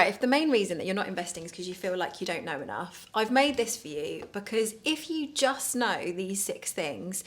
Right, if the main reason that you're not investing is because you feel like you don't know enough, I've made this for you because if you just know these 6 things,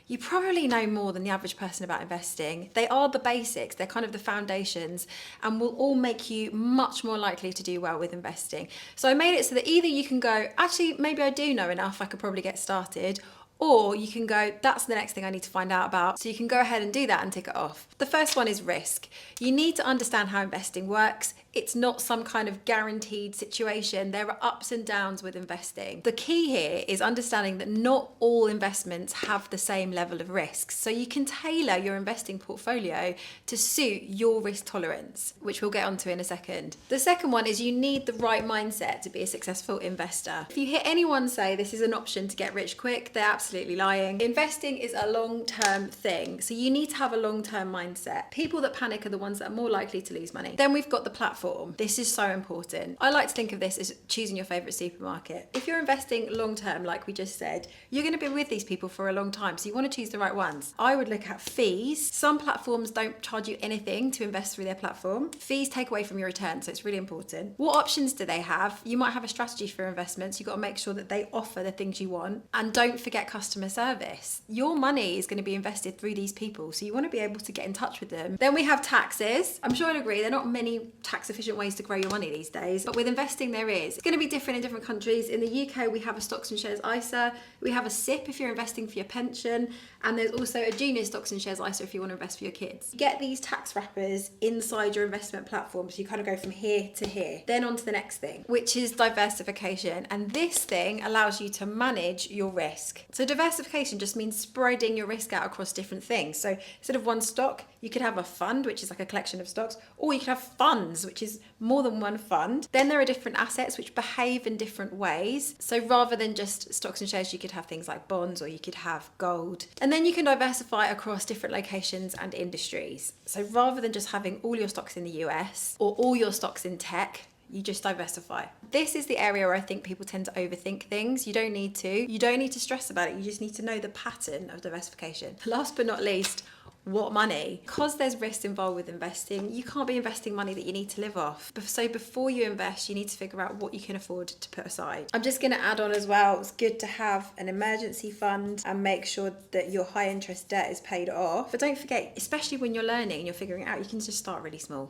you probably know more than the average person about investing. They are the basics, they're kind of the foundations, and will all make you much more likely to do well with investing. So I made it so that either you can go, actually, maybe I do know enough, I could probably get started, or you can go, that's the next thing I need to find out about. So you can go ahead and do that and tick it off. The first one is risk. You need to understand how investing works. It's not some kind of guaranteed situation. There are ups and downs with investing. The key here is understanding that not all investments have the same level of risks. So you can tailor your investing portfolio to suit your risk tolerance, which we'll get onto in a second. The second one is you need the right mindset to be a successful investor. If you hear anyone say this is an option to get rich quick, they're absolutely lying. Investing is a long-term thing, so you need to have a long-term mindset. People that panic are the ones that are more likely to lose money. Then we've got the platform. This is so important. I like to think of this as choosing your favorite supermarket. If you're investing long-term, like we just said, you're going to be with these people for a long time, so you want to choose the right ones. I would look at fees. Some platforms don't charge you anything to invest through their platform. Fees take away from your return, so it's really important. What options do they have? You might have a strategy for investments. You've got to make sure that they offer the things you want, and don't forget customer service. Your money is going to be invested through these people, so you want to be able to get in touch with them. Then we have taxes. I'm sure you'll agree there are not many tax efficient ways to grow your money these days, but with investing there is. It's going to be different in different countries. In the UK we have a stocks and shares ISA, we have a SIP if you're investing for your pension, and there's also a junior stocks and shares ISA if you want to invest for your kids. You get these tax wrappers inside your investment platform, so you kind of go from here to here. Then on to the next thing, which is diversification, and this thing allows you to manage your risk. So diversification just means spreading your risk out across different things. So instead of one stock, you could have a fund, which is like a collection of stocks, or you could have funds, which is more than one fund. Then there are different assets which behave in different ways. So rather than just stocks and shares, you could have things like bonds, or you could have gold. And then you can diversify across different locations and industries. So rather than just having all your stocks in the US or all your stocks in tech, you just diversify. This is the area where I think people tend to overthink things. You don't need to. You don't need to stress about it. You just need to know the pattern of diversification. Last but not least, what money? Because there's risks involved with investing, you can't be investing money that you need to live off. So before you invest, you need to figure out what you can afford to put aside. I'm just going to add on as well, it's good to have an emergency fund and make sure that your high interest debt is paid off. But don't forget, especially when you're learning and you're figuring it out, you can just start really small.